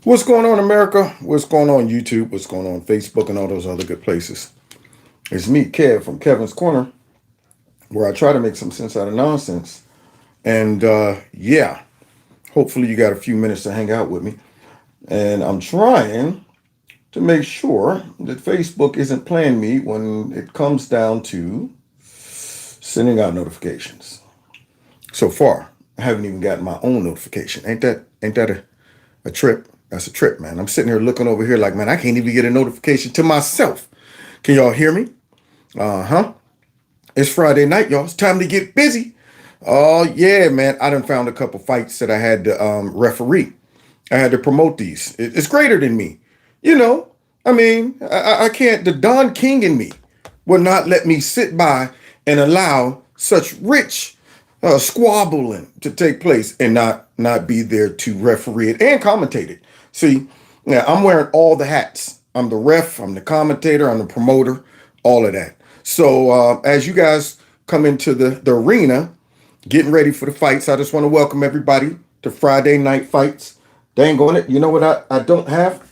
What's going on, America? What's going on, YouTube? What's going on, Facebook, and all those other good places? It's me, Kev, from Kevin's Corner, where I try to make some sense out of nonsense. And yeah, hopefully you got a few minutes to hang out with me. And I'm trying to make sure that Facebook isn't playing me when it comes down to sending out notifications. So far, I haven't even gotten my own notification. Ain't that a trip? That's a trip, man. I'm sitting here looking over here like, man, I can't even get a notification to myself. Can y'all hear me? Uh-huh. It's Friday night, y'all. It's time to get busy. Oh, yeah, man. I done found a couple fights that I had to referee. I had to promote these. It's greater than me. You know, I can't, the Don King in me will not let me sit by and allow such rich squabbling to take place and not be there to referee it and commentate it. See, yeah, I'm wearing all the hats. I'm the ref, I'm the commentator, I'm the promoter, all of that. So as you guys come into the arena, getting ready for the fights, I just want to welcome everybody to Friday Night Fights. Dang on it. You know what I don't have?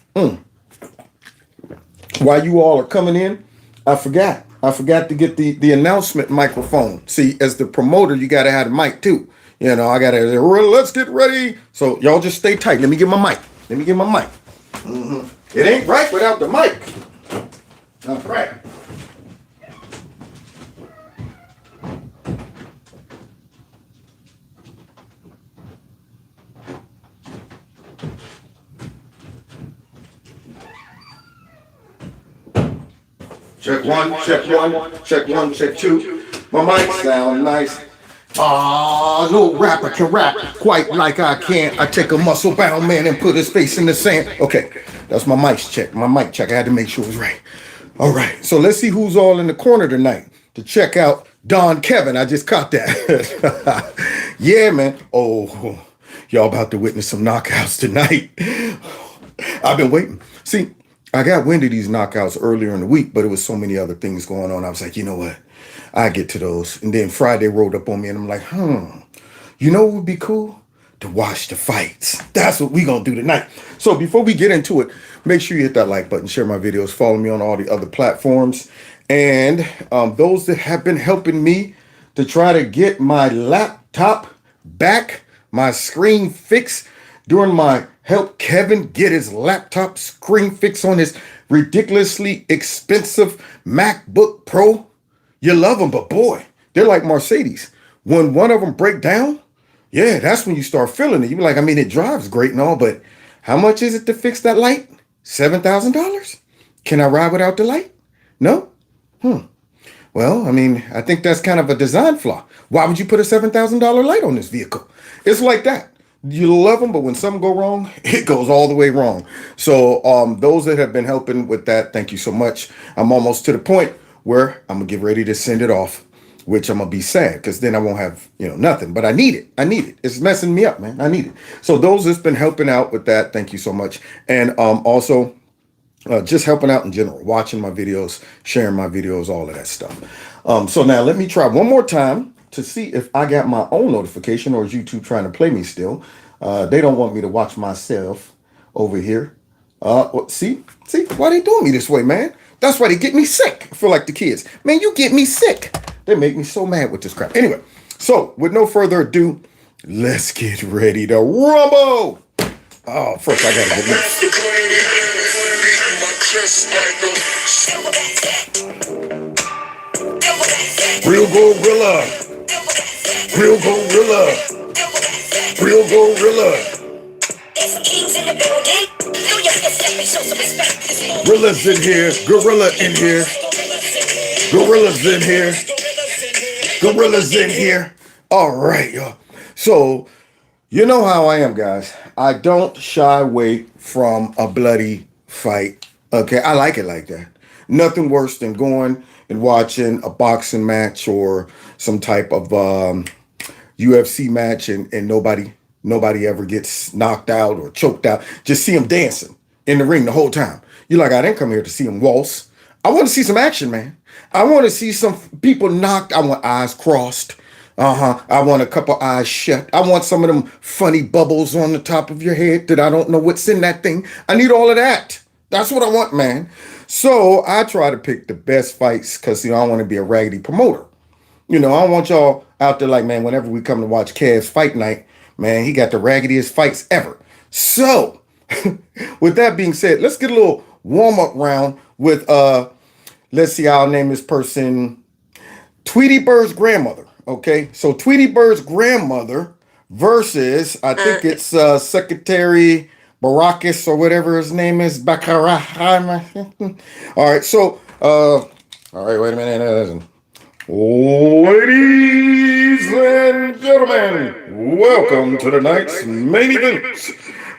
While you all are coming in, I forgot. I forgot to get the announcement microphone. See, as the promoter, you got to have a mic too. You know, I got to, let's get ready. So y'all just stay tight. Let me get my mic. Let me get my mic. It ain't right without the mic. All right. Check one, check one, check one, check two. My mic sound nice. Ah, no rapper can rap quite like I can. I take a muscle bound man and put his face in the sand. Okay, that's my mic check. My mic check. I had to make sure it was right. All right, so let's see who's all in the corner tonight to check out Don Kevin. I just caught that. Yeah, man. Oh, y'all about to witness some knockouts tonight. I've been waiting. See, I got wind of these knockouts earlier in the week, but it was so many other things going on. I was like, you know what? I get to those. And then Friday rolled up on me and I'm like, you know what would be cool? To watch the fights. That's what we gonna do tonight. So before we get into it, make sure you hit that like button, share my videos, follow me on all the other platforms. And those that have been helping me to try to get my laptop back, my screen fixed during my help Kevin get his laptop screen fix on his ridiculously expensive MacBook Pro. You love them, but boy, they're like Mercedes. When one of them break down, yeah, that's when you start feeling it. You be like, I mean, it drives great and all, but how much is it to fix that light? $7,000? Can I ride without the light? No? Well, I mean, I think that's kind of a design flaw. Why would you put a $7,000 light on this vehicle? It's like that. You love them, but when something go wrong, it goes all the way wrong. So those that have been helping with that, thank you so much. I'm almost to the point where I'm gonna get ready to send it off, which I'm gonna be sad because then I won't have nothing. But I need it. I need it. It's messing me up, man. I need it. So those that's been helping out with that, thank you so much. And also just helping out in general, watching my videos, sharing my videos, all of that stuff. So now let me try one more time to see if I got my own notification or is YouTube trying to play me still. They don't want me to watch myself over here. See, why they doing me this way, man? That's why they get me sick. I feel like the kids. Man, you get me sick. They make me so mad with this crap. Anyway, so with no further ado, let's get ready to rumble. Oh, first I gotta get this. Real gorilla. Real gorilla. Real gorilla. Gorillas in here. Gorilla in here. Gorillas in here. Gorillas in here. All right, y'all. So, you know how I am, guys. I don't shy away from a bloody fight. Okay, I like it like that. Nothing worse than going and watching a boxing match or some type of UFC match and nobody ever gets knocked out or choked out. Just see them dancing in the ring the whole time. You're like, I didn't come here to see them waltz. I want to see some action, man. I want to see some people knocked. I want eyes crossed. I want a couple eyes shut. I want some of them funny bubbles on the top of your head that I don't know what's in that thing. I need all of that. That's what I want, man. So I try to pick the best fights because, I want to be a raggedy promoter. I don't want y'all out there like, man, whenever we come to watch Kev's fight night, man, he got the raggediest fights ever. So, with that being said, let's get a little warm-up round with, let's see, I'll name this person Tweety Bird's grandmother. Okay, so Tweety Bird's grandmother versus, I think it's Secretary Barakis or whatever his name is. Bakara. All right, so, all right, wait a minute. Ladies and gentlemen, welcome to tonight's main event.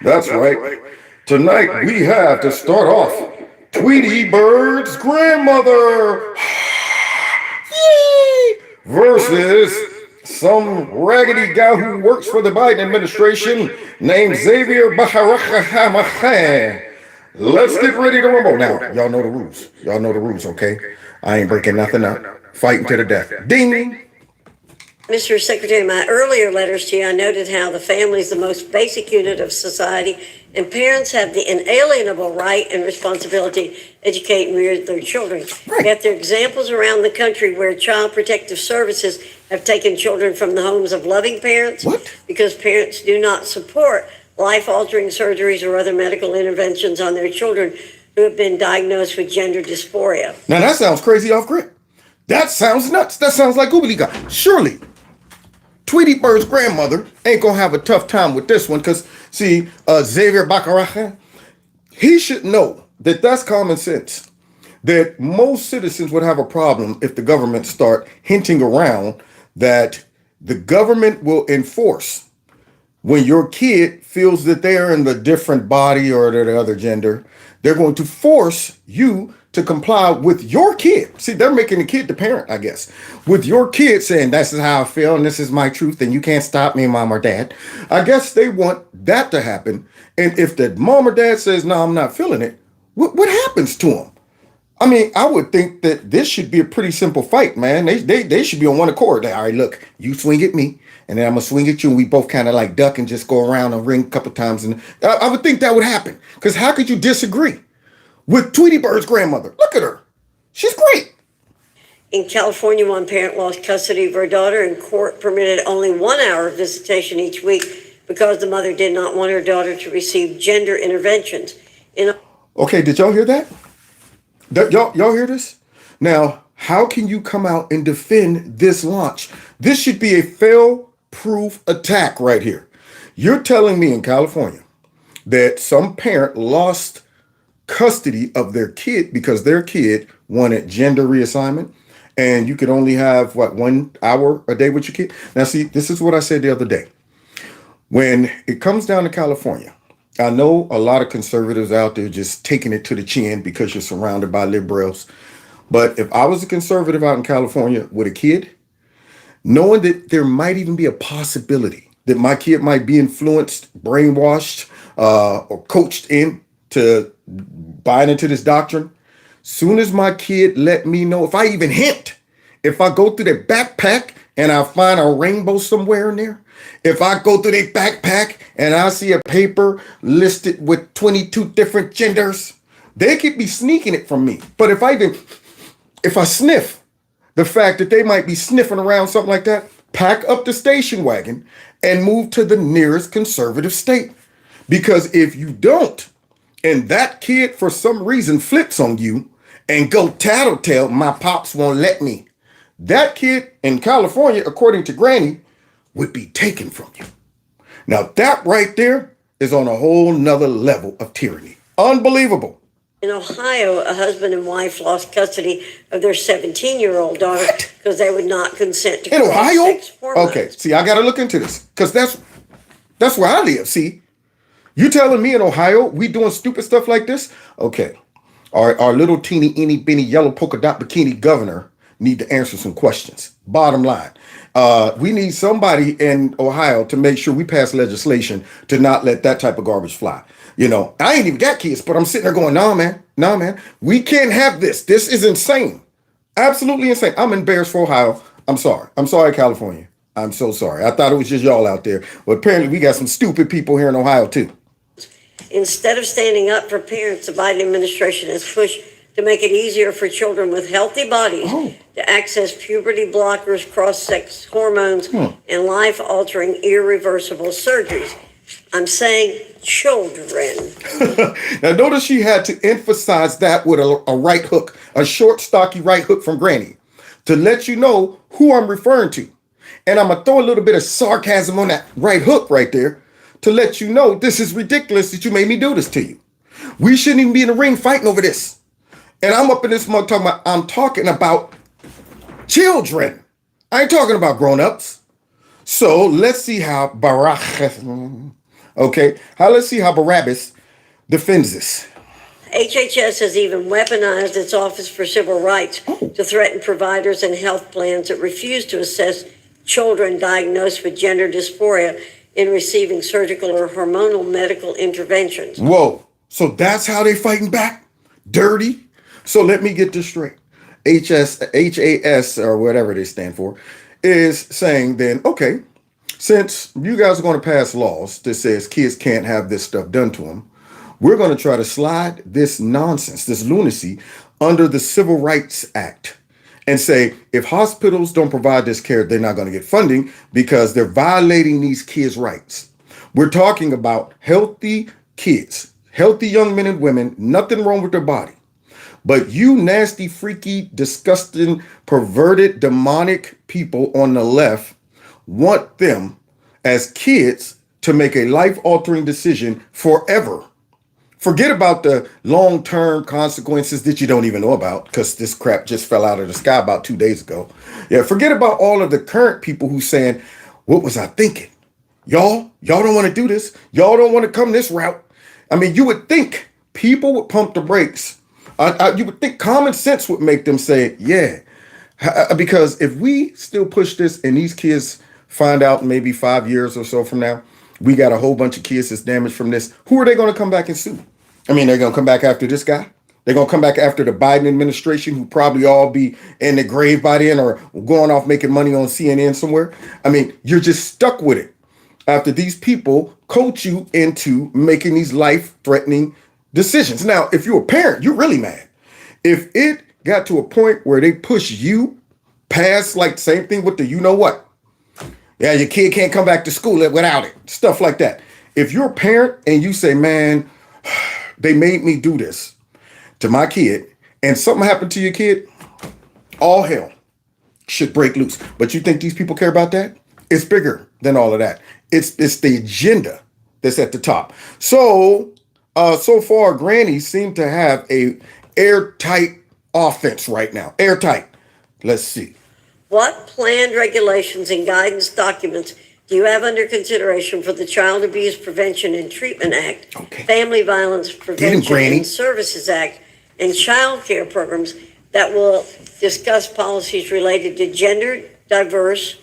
That's right. Tonight we have to start off Tweety Bird's grandmother versus some raggedy guy who works for the Biden administration named Xavier Baharaka. Let's get ready to rumble. Now, y'all know the rules. Y'all know the rules, okay? I ain't breaking nothing up. Fighting to the death. Ding! Mr. Secretary, in my earlier letters to you, I noted how the family is the most basic unit of society, and parents have the inalienable right and responsibility to educate and rear their children. Right. Yet there are examples around the country where child protective services have taken children from the homes of loving parents because parents do not support life-altering surgeries or other medical interventions on their children who have been diagnosed with gender dysphoria. Now that sounds crazy off grid. That sounds nuts. That sounds like gobbledygook. Surely, Tweety Bird's grandmother ain't gonna have a tough time with this one because, see, Xavier Bacaraja, he should know that that's common sense. That most citizens would have a problem if the government start hinting around that the government will enforce when your kid feels that they are in the different body or the other gender. They're going to force you to comply with your kid. See, they're making the kid the parent, I guess. With your kid saying, this is how I feel and this is my truth and you can't stop me, mom or dad. I guess they want that to happen. And if the mom or dad says, no, I'm not feeling it, what happens to them? I mean, I would think that this should be a pretty simple fight, man. They should be on one accord. All right, look, you swing at me and then I'm going to swing at you and we both kind of like duck and just go around and ring a couple times. And I would think that would happen because how could you disagree with Tweety Bird's grandmother? Look at her. She's great. In California, one parent lost custody of her daughter and court permitted only 1 hour of visitation each week because the mother did not want her daughter to receive gender interventions. Okay, did y'all hear that? Y'all hear this? Now, how can you come out and defend this launch? This should be a fail-proof attack right here. You're telling me in California that some parent lost custody of their kid because their kid wanted gender reassignment and you could only have 1 hour a day with your kid. Now see, this is what I said the other day. When it comes down to California, I know a lot of conservatives out there just taking it to the chin because you're surrounded by liberals. But if I was a conservative out in California with a kid, knowing that there might even be a possibility that my kid might be influenced, brainwashed, or coached into buying into this doctrine, soon as my kid let me know, if I even hint, if I go through their backpack and I find a rainbow somewhere in there, if I go through their backpack and I see a paper listed with 22 different genders, they could be sneaking it from me. But if I sniff the fact that they might be sniffing around something like that, pack up the station wagon and move to the nearest conservative state. Because if you don't, and that kid for some reason flips on you and go tattletale, my pops won't let me, that kid in California, according to Granny, would be taken from you. Now that right there is on a whole nother level of tyranny. Unbelievable. In Ohio, a husband and wife lost custody of their 17-year-old daughter because they would not consent to in Ohio? sex hormones. Okay, see, I got to look into this because that's where I live. See, you telling me in Ohio we doing stupid stuff like this? Okay, our little teeny, eeny, bitty, yellow polka dot bikini governor need to answer some questions. Bottom line, we need somebody in Ohio to make sure we pass legislation to not let that type of garbage fly. I ain't even got kids, but I'm sitting there going, nah, man, we can't have this. This is insane. Absolutely insane. I'm embarrassed for Ohio. I'm sorry, California. I'm so sorry. I thought it was just y'all out there. But apparently we got some stupid people here in Ohio too. Instead of standing up for parents, the Biden administration has pushed to make it easier for children with healthy bodies to access puberty blockers, cross-sex hormones, and life-altering irreversible surgeries. I'm saying children. Now notice she had to emphasize that with a right hook, a short, stocky right hook from Granny, to let you know who I'm referring to. And I'm going to throw a little bit of sarcasm on that right hook right there to let you know this is ridiculous that you made me do this to you. We shouldn't even be in the ring fighting over this. And I'm up in this mug I'm talking about children. I ain't talking about grown-ups. So let's see how Barabbas defends this. HHS has even weaponized its Office for Civil Rights to threaten providers and health plans that refuse to assess children diagnosed with gender dysphoria in receiving surgical or hormonal medical interventions. Whoa. So that's how they fighting back? Dirty? So let me get this straight. HAS, or whatever they stand for, is saying then, okay, since you guys are going to pass laws that says kids can't have this stuff done to them, we're going to try to slide this nonsense, this lunacy, under the Civil Rights Act and say, if hospitals don't provide this care, they're not going to get funding because they're violating these kids' rights. We're talking about healthy kids, healthy young men and women, nothing wrong with their body. But you nasty, freaky, disgusting, perverted, demonic people on the left want them as kids to make a life-altering decision forever. Forget about the long-term consequences that you don't even know about because this crap just fell out of the sky about 2 days ago. Yeah, forget about all of the current people who's saying, what was I thinking? Y'all don't want to do this. Y'all don't want to come this route. I mean, you would think people would pump the brakes. You would think common sense would make them say, yeah, because if we still push this and these kids find out maybe 5 years or so from now, we got a whole bunch of kids that's damaged from this. Who are they going to come back and sue? I mean, they're going to come back after this guy. They're going to come back after the Biden administration, who probably all be in the grave by then or going off making money on CNN somewhere. I mean, you're just stuck with it after these people coach you into making these life-threatening decisions. Now, if you're a parent, you're really mad. If it got to a point where they push you past, like, same thing with the you know what. Yeah, your kid can't come back to school without it. Stuff like that. If you're a parent and you say, man, they made me do this to my kid and something happened to your kid, all hell should break loose. But you think these people care about that? It's bigger than all of that. It's the agenda that's at the top. So far, grannies seem to have a airtight offense right now. Airtight. Let's see. What planned regulations and guidance documents do you have under consideration for the Child Abuse Prevention and Treatment Act, Family Violence Prevention and Services Act, and child care programs that will discuss policies related to gender diverse,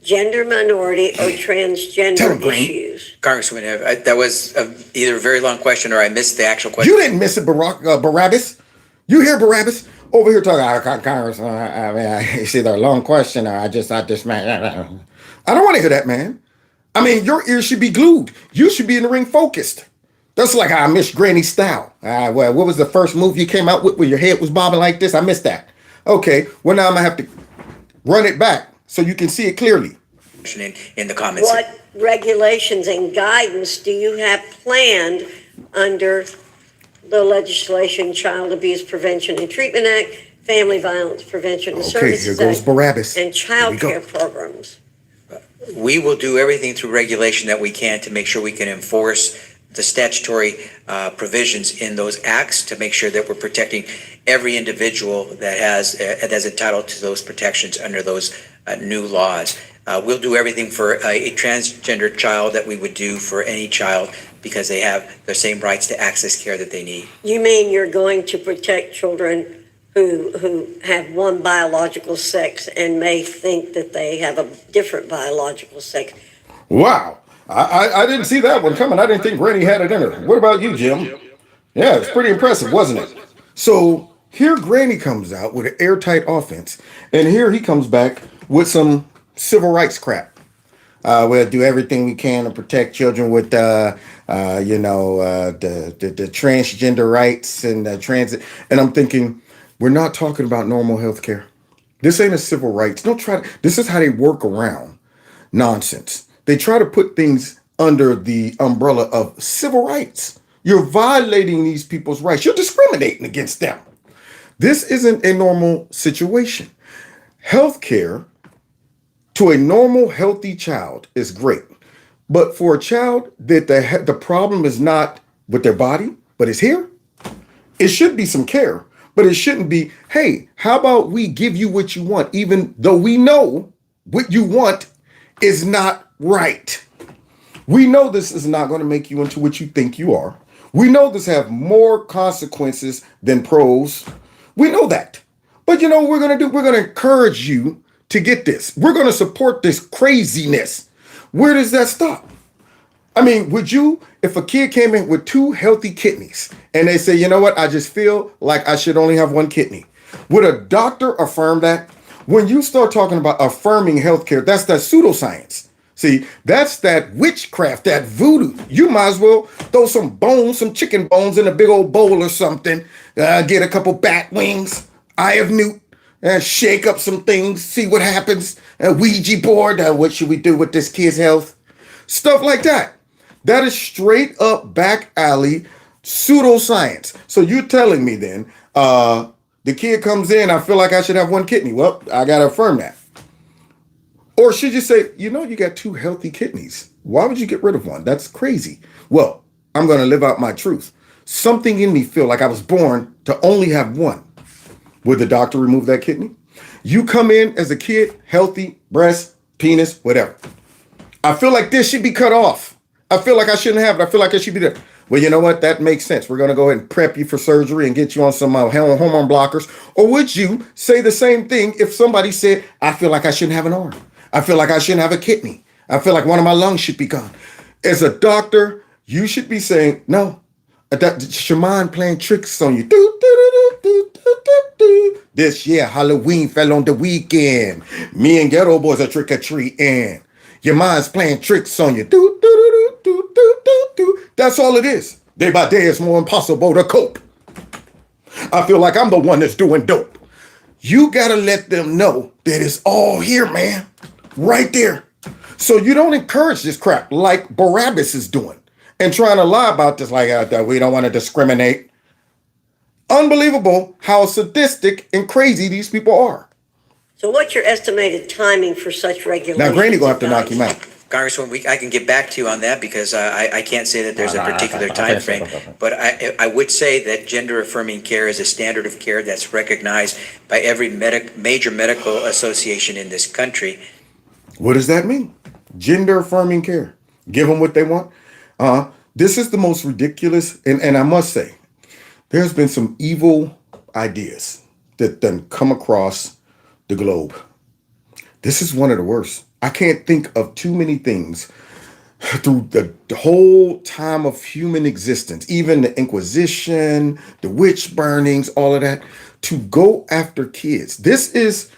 gender minority, or transgender issues? Congresswoman, that was either a very long question or I missed the actual question. You didn't miss it, Barabbas. You hear Barabbas over here talking, Congressman? I mean, it's either a long question or I just thought this man. I don't want to hear that, man. I mean, your ears should be glued. You should be in the ring focused. That's like how I missed Granny style. Well, what was the first move you came out with where your head was bobbing like this? I missed that. Okay, well, now I'm going to have to run it back so you can see it clearly. In the comments. What regulations and guidance do you have planned under the legislation, Child Abuse Prevention and Treatment Act, Family Violence Prevention and Services Act, here goes Barabbas. And child care programs? We will do everything through regulation that we can to make sure we can enforce the statutory provisions in those acts to make sure that we're protecting every individual that's entitled to those protections under those new laws. We'll do everything for a transgender child that we would do for any child because they have the same rights to access care that they need. You mean you're going to protect children who have one biological sex and may think that they have a different biological sex? Wow. I didn't see that one coming. I didn't think Granny had it in her. What about you, Jim? Yeah, it's pretty impressive, wasn't it? So here Granny comes out with an airtight offense, and here he comes back with some civil rights crap. We'll do everything we can to protect children with, the transgender rights and transit. And I'm thinking, we're not talking about normal health care. This ain't a civil rights. Don't try to. This is how they work around nonsense. They try to put things under the umbrella of civil rights. You're violating these people's rights. You're discriminating against them. This isn't a normal situation. Healthcare to a normal, healthy child is great. But for a child that the problem is not with their body, but is here, it should be some care. But it shouldn't be, hey, how about we give you what you want, even though we know what you want is not right. We know this is not going to make you into what you think you are. We know this have more consequences than pros. We know that. But you know what we're going to do? We're going to encourage you to get this. We're going to support this craziness. Where does that stop? I mean, would you, if a kid came in with 2 healthy kidneys and they say, you know what, I just feel like I should only have 1 kidney, would a doctor affirm that? When you start talking about affirming healthcare, that's that pseudoscience. See, that's that witchcraft, that voodoo. You might as well throw some bones, some chicken bones in a big old bowl or something, get a couple bat wings, eye of newt, shake up some things, see what happens, a Ouija board, what should we do with this kid's health? Stuff like that. That is straight up back alley pseudoscience. So you're telling me then, the kid comes in, I feel like I should have 1 kidney. Well, I got to affirm that. Or should you say, you know, you got 2 healthy kidneys. Why would you get rid of 1? That's crazy. Well, I'm going to live out my truth. Something in me feel like I was born to only have 1. Would the doctor remove that kidney? You come in as a kid, healthy, breast, penis, whatever. I feel like this should be cut off. I feel like I shouldn't have it. I feel like it should be there. Well, you know what? That makes sense. We're going to go ahead and prep you for surgery and get you on some hormone blockers. Or would you say the same thing if somebody said, I feel like I shouldn't have an arm. I feel like I shouldn't have a kidney. I feel like one of my lungs should be gone. As a doctor, you should be saying, no, that's your mind playing tricks on you. This year, Halloween fell on the weekend. Me and Ghetto Boys are trick-or-treating. Your mind's playing tricks on you. That's all it is. Day by day, it's more impossible to cope. I feel like I'm the one that's doing dope. You got to let them know that it's all here, man. Right there. So you don't encourage this crap like Barabbas is doing and trying to lie about this like that we don't want to discriminate. Unbelievable how sadistic and crazy these people are. So what's your estimated timing for such regulations? Now, Granny gonna have to knock him out. Congresswoman, I can get back to you on that because I can't say that there's a particular time frame. But I would say that gender affirming care is a standard of care that's recognized by every major medical association in this country. What does that mean? Gender affirming care. Give them what they want. This is the most ridiculous, and I must say, there's been some evil ideas that then come across the globe. This is one of the worst. I can't think of too many things through the whole time of human existence, even the Inquisition, the witch burnings, all of that, to go after kids. This is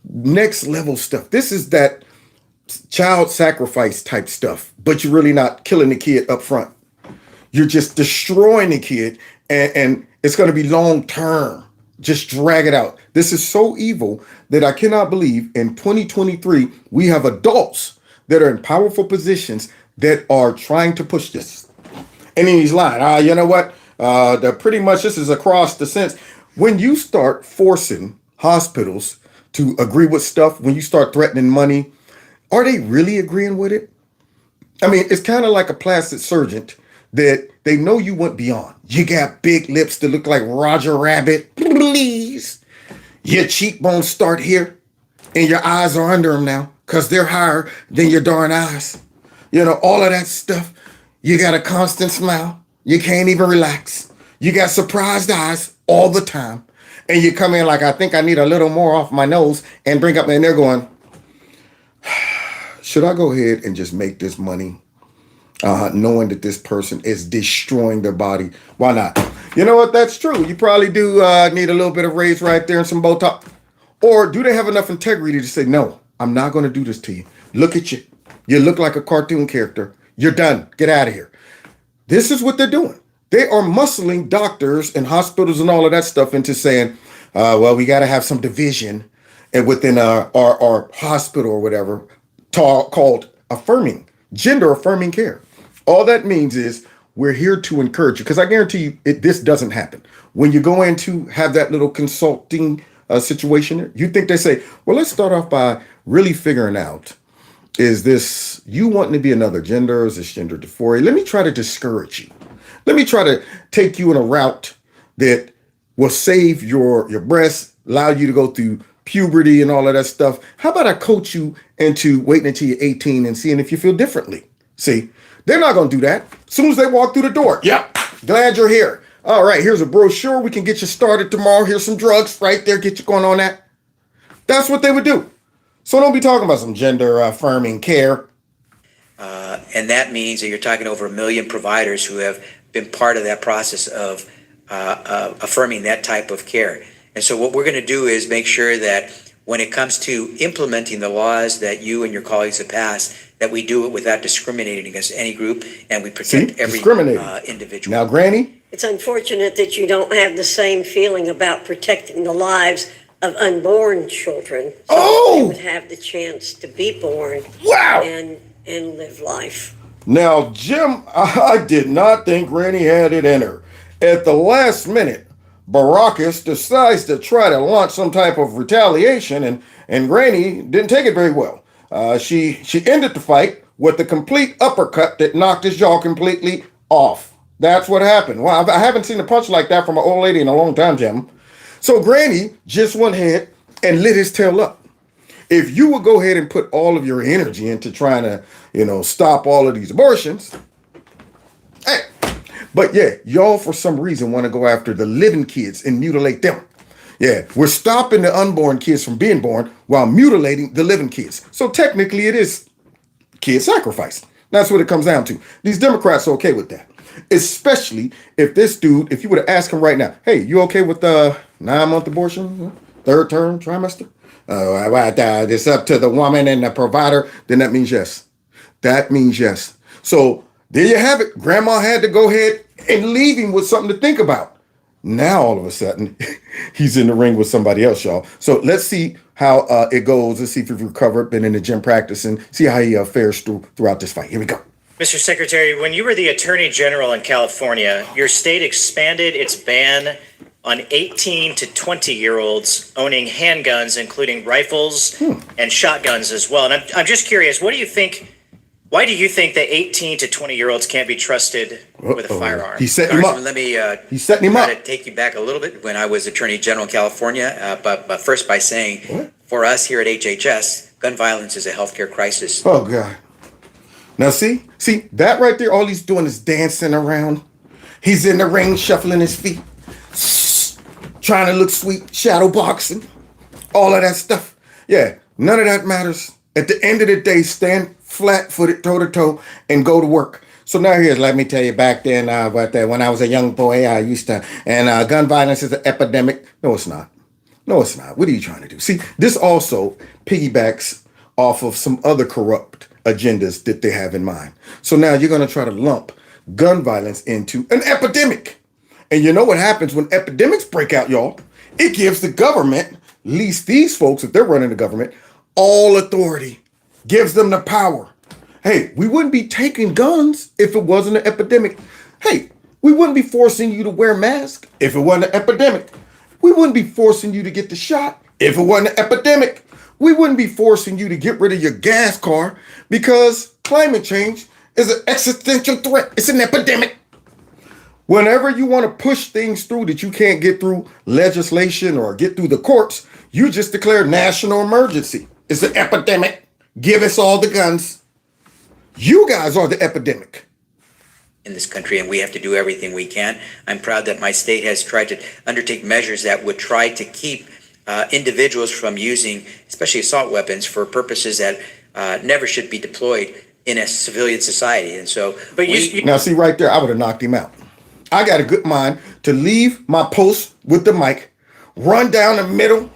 next level stuff. This is that child sacrifice type stuff, but you're really not killing the kid up front. You're just destroying the kid, and it's going to be long term. Just drag it out. This is so evil that I cannot believe in 2023 we have adults that are in powerful positions that are trying to push this. And then he's lying. You know what? Pretty much this is across the sense. When you start forcing hospitals to agree with stuff, when you start threatening money, are they really agreeing with it? I mean, it's kind of like a plastic surgeon that they know you went beyond. You got big lips that look like Roger Rabbit. Please. Your cheekbones start here and your eyes are under them now because they're higher than your darn eyes. You know, all of that stuff. You got a constant smile. You can't even relax. You got surprised eyes all the time. And you come in like, I think I need a little more off my nose and bring up, and they're going, should I go ahead and just make this money? Knowing that this person is destroying their body. Why not? You know what? That's true. You probably do need a little bit of raise right there and some Botox. Or do they have enough integrity to say, no, I'm not going to do this to you. Look at you. You look like a cartoon character. You're done. Get out of here. This is what they're doing. They are muscling doctors and hospitals and all of that stuff into saying, well, we got to have some division and within our hospital or whatever called gender affirming care. All that means is we're here to encourage you, because I guarantee you this doesn't happen. When you go in to have that little consulting situation, you think they say, well, let's start off by really figuring out, is this you wanting to be another gender? Is this gender dysphoria? Let me try to discourage you. Let me try to take you in a route that will save your breasts, allow you to go through puberty and all of that stuff. How about I coach you into waiting until you're 18 and seeing if you feel differently? See, they're not going to do that. As soon as they walk through the door, yep, glad you're here. All right, here's a brochure. We can get you started tomorrow. Here's some drugs right there. Get you going on that. That's what they would do. So don't be talking about some gender affirming care. And that means that you're talking over 1 million providers who have been part of that process of affirming that type of care. And so what we're going to do is make sure that when it comes to implementing the laws that you and your colleagues have passed, that we do it without discriminating against any group, and we protect every individual. Now, Granny? It's unfortunate that you don't have the same feeling about protecting the lives of unborn children. So they would have the chance to be born. Wow. And live life. Now, Jim, I did not think Granny had it in her. At the last minute, Baracus decides to try to launch some type of retaliation, and Granny didn't take it very well. She ended the fight with a complete uppercut that knocked his jaw completely off. That's what happened. Well, I haven't seen a punch like that from an old lady in a long time, Jim. So Granny just went ahead and lit his tail up. If you would go ahead and put all of your energy into trying to, stop all of these abortions, hey, but yeah, y'all for some reason want to go after the living kids and mutilate them. Yeah, we're stopping the unborn kids from being born while mutilating the living kids. So technically it is kid sacrifice. That's what it comes down to. These Democrats are okay with that. Especially if this dude, if you were to ask him right now, hey, you okay with 9-month abortion, third term trimester? It's up to the woman and the provider. Then that means yes. That means yes. So there you have it. Grandma had to go ahead and leave him with something to think about. Now, all of a sudden, he's in the ring with somebody else, y'all. So let's see how it goes. Let's see if he's recovered, been in the gym practicing, see how he fares throughout this fight. Here we go. Mr. Secretary, when you were the Attorney General in California, your state expanded its ban on 18 to 20-year-olds owning handguns, including rifles and shotguns as well. And I'm just curious, why do you think that 18 to 20-year-olds can't be trusted with a firearm? He's setting him up. Let me He's setting him up. try to take you back a little bit when I was Attorney General in California, but first by saying, for us here at HHS, gun violence is a healthcare crisis. Oh, God. Now, see that right there, all he's doing is dancing around. He's in the ring, shuffling his feet, trying to look sweet, shadow boxing, all of that stuff. Yeah, none of that matters. At the end of the day, stand flat-footed, toe-to-toe, and go to work. So now here's, let me tell you, back then, when I was a young boy, I used to, and gun violence is an epidemic. No, it's not. No, it's not. What are you trying to do? See, this also piggybacks off of some other corrupt agendas that they have in mind. So now you're going to try to lump gun violence into an epidemic. And you know what happens when epidemics break out, y'all? It gives the government, at least these folks, if they're running the government, all authority. Gives them the power. Hey, we wouldn't be taking guns if it wasn't an epidemic. Hey, we wouldn't be forcing you to wear masks if it wasn't an epidemic. We wouldn't be forcing you to get the shot if it wasn't an epidemic. We wouldn't be forcing you to get rid of your gas car because climate change is an existential threat. It's an epidemic. Whenever you want to push things through that you can't get through legislation or get through the courts, you just declare national emergency. It's an epidemic. Give us all the guns. You guys are the epidemic In this country, and we have to do everything we can. I'm proud that my state has tried to undertake measures that would try to keep individuals from using, especially assault weapons, for purposes that never should be deployed in a civilian society. And so, now see right there, I would have knocked him out. I got a good mind to leave my post with the mic, run down the middle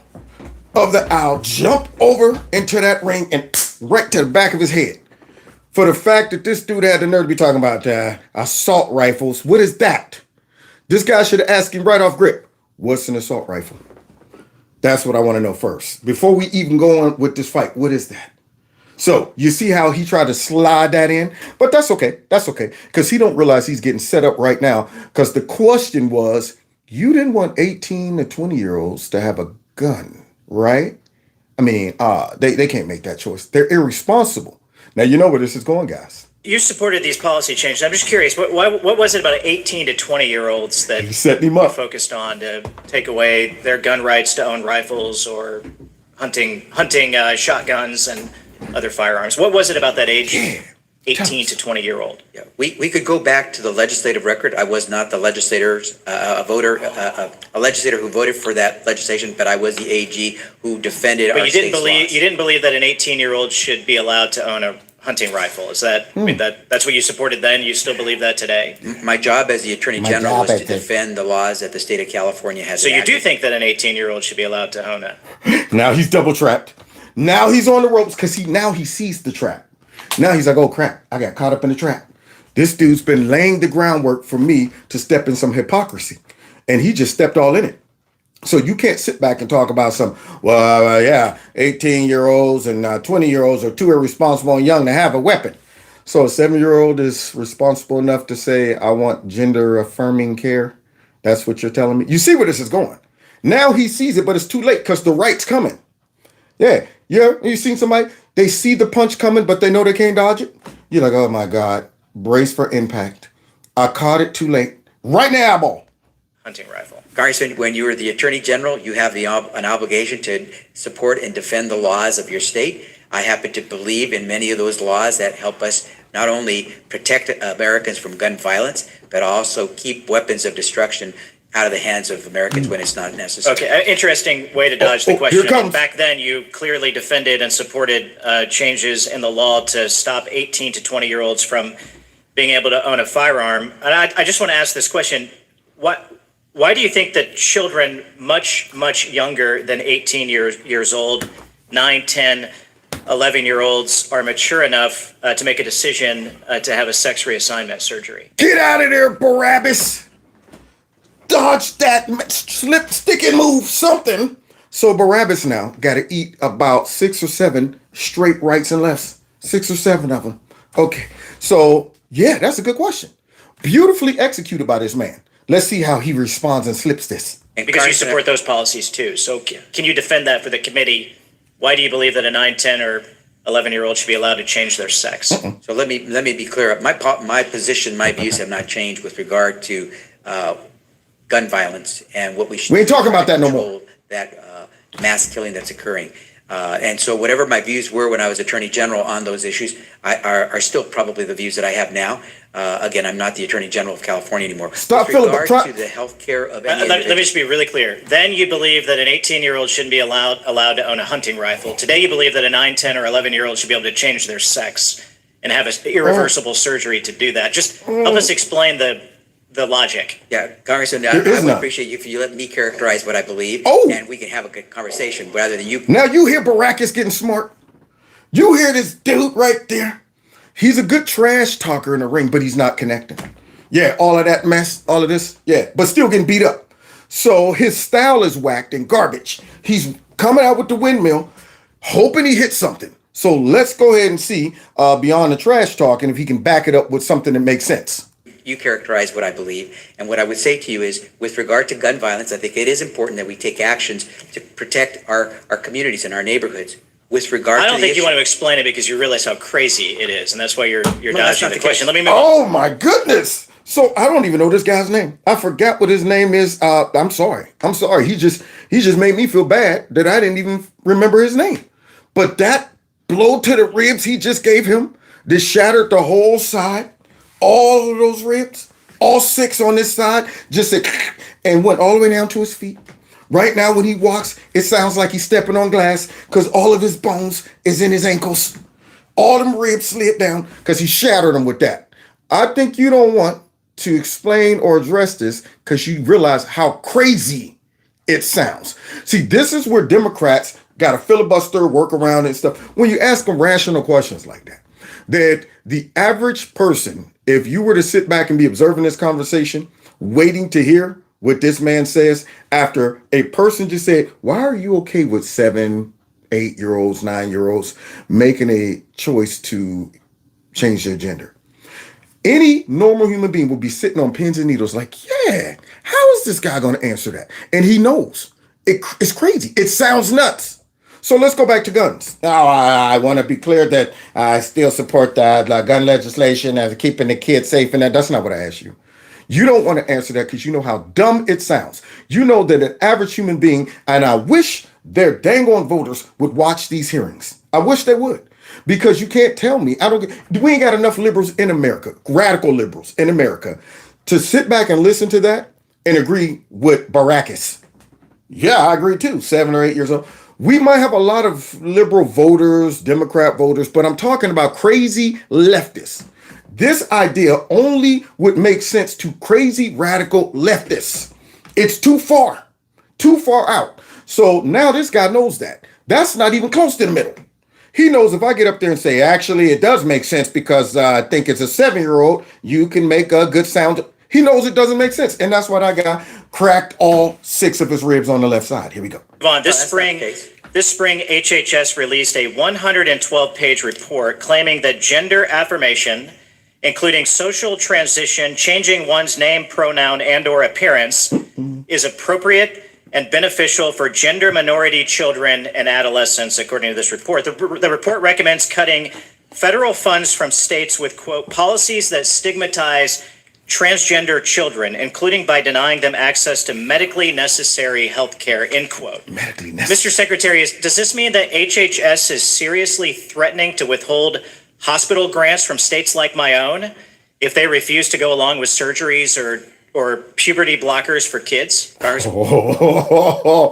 of the aisle, jump over into that ring, and right to the back of his head. for the fact that this dude had the nerve to be talking about assault rifles. What is that? This guy should have asked him right off grip, what's an assault rifle? That's what I want to know first. Before we even go on with this fight, what is that? So you see how he tried to slide that in, but that's okay. That's okay. Because he don't realize he's getting set up right now. Because the question was, you didn't want 18 to 20-year-olds to have a gun, right? I mean, they can't make that choice. They're irresponsible. Now, you know where this is going, guys. You supported these policy changes. I'm just curious, what was it about 18 to 20-year-olds that You set him up. focused on to take away their gun rights to own rifles or hunting shotguns and other firearms? What was it about that age, 18 to 20-year-old? Yeah, we could go back to the legislative record. I was not the legislator who voted for that legislation, but I was the AG who defended But our you didn't state's believe laws. you didn't believe that an 18-year-old should be allowed to own a hunting rifle. Is that I mean that's what you supported then? You still believe that today? My job as the Attorney My General job was to as the- defend the laws that the state of California has So you do enacted. think that an 18-year-old should be allowed to own it? Now he's double trapped. Now he's on the ropes because he sees the trap. Now he's like, oh crap, I got caught up in the trap. This dude's been laying the groundwork for me to step in some hypocrisy. And he just stepped all in it. So you can't sit back and talk about 18-year-olds and 20-year-olds are too irresponsible and young to have a weapon. So a 7-year-old is responsible enough to say, I want gender affirming care. That's what you're telling me. You see where this is going. Now he sees it, but it's too late because the right's coming. Yeah. You seen somebody, they see the punch coming, but they know they can't dodge it. You're like, oh my God, brace for impact. I caught it too late. Right now, ball. Hunting rifle. Congressman, when you are the Attorney General, you have an obligation to support and defend the laws of your state. I happen to believe in many of those laws that help us not only protect Americans from gun violence, but also keep weapons of destruction out of the hands of Americans when it's not necessary. Okay, interesting way to dodge the here question. it comes. Back then, you clearly defended and supported changes in the law to stop 18 to 20-year-olds from being able to own a firearm. And I just want to ask this question. Why do you think that children much younger than 18 years old, 9, 10, 11-year-olds are mature enough to make a decision to have a sex reassignment surgery? Get out of there, Barabbas. Dodge that, slip, stick and move, something. So Barabbas now got to eat about 6 or 7 straight rights and lefts. 6 or 7 of them. Okay, so yeah, that's a good question. Beautifully executed by this man. Let's see how he responds and slips this. And Because you Congressman, support those policies too. So can you defend that for the committee? Why do you believe that a 9, 10, or 11-year-old should be allowed to change their sex? So let me be clear. My position, my views have not changed with regard to gun violence and what we should. We ain't talking about that no control more. That mass killing that's occurring. And so whatever my views were when I was Attorney General on those issues are still probably the views that I have now. Again, I'm not the Attorney General of California anymore. Stop with regard filibustering. to the health care of any Let me individual. just be really clear. Then you believe that an 18-year-old shouldn't be allowed to own a hunting rifle. Today you believe that a 9, 10, or 11-year-old should be able to change their sex and have an irreversible surgery to do that. Just help us explain the logic. Yeah, Congressman, I There is would none. appreciate you if you let me characterize what I believe, Oh. and we can have a good conversation rather than you. Now you hear Barabbas getting smart. You hear this dude right there. He's a good trash talker in the ring, but he's not connecting. Yeah, all of that mess, all of this, yeah, but still getting beat up. So his style is whacked and garbage. He's coming out with the windmill, hoping he hits something. So let's go ahead and see beyond the trash talking if he can back it up with something that makes sense. You characterize what I believe, and what I would say to you is, with regard to gun violence, I think it is important that we take actions to protect our communities and our neighborhoods. With regard I to don't the think you issue- want to explain it because you realize how crazy it is, and that's why you're that's dodging not the the question. case. Let me move on. Oh my goodness. So I don't even know this guy's name. I forgot what his name is. I'm sorry. He just made me feel bad that I didn't even remember his name. But that blow to the ribs he just gave him, this shattered the whole side, all of those ribs, all 6 on this side, just said, and went all the way down to his feet. Right now, when he walks, it sounds like he's stepping on glass because all of his bones is in his ankles. All them ribs slid down because he shattered them with that. I think you don't want to explain or address this because you realize how crazy it sounds. See, this is where Democrats got to filibuster, work around and stuff. When you ask them rational questions like that, that the average person, if you were to sit back and be observing this conversation, waiting to hear what this man says after a person just said, why are you okay with 7, 8-year-olds, 9-year-olds making a choice to change their gender? Any normal human being would be sitting on pins and needles like, yeah, how is this guy going to answer that? And he knows. It's crazy. It sounds nuts. So let's go back to guns. Now, I want to be clear that I still support the gun legislation and keeping the kids safe. And that's not what I asked you. You don't want to answer that because you know how dumb it sounds. You know that an average human being, and I wish their dang on voters would watch these hearings. I wish they would. Because you can't tell me, we ain't got enough liberals in America, radical liberals in America, to sit back and listen to that and agree with Baracus. Yeah, I agree too, 7 or 8 years old. We might have a lot of liberal voters, Democrat voters, but I'm talking about crazy leftists. This idea only would make sense to crazy radical leftists. It's too far out. So now this guy knows that. That's not even close to the middle. He knows if I get up there and say, actually, it does make sense because I think it's a 7-year-old, you can make a good sound. He knows it doesn't make sense. And that's what I got. Cracked all 6 of his ribs on the left side. Here we go. Vaughn, this spring, HHS released a 112-page report claiming that gender affirmation, including social transition, changing one's name, pronoun, and/or appearance, is appropriate and beneficial for gender minority children and adolescents, according to this report. The report recommends cutting federal funds from states with, quote, policies that stigmatize transgender children, including by denying them access to medically necessary health care, end quote. Medically necessary. Mr. Secretary, does this mean that HHS is seriously threatening to withhold hospital grants from states like my own if they refuse to go along with surgeries or puberty blockers for kids? Oh,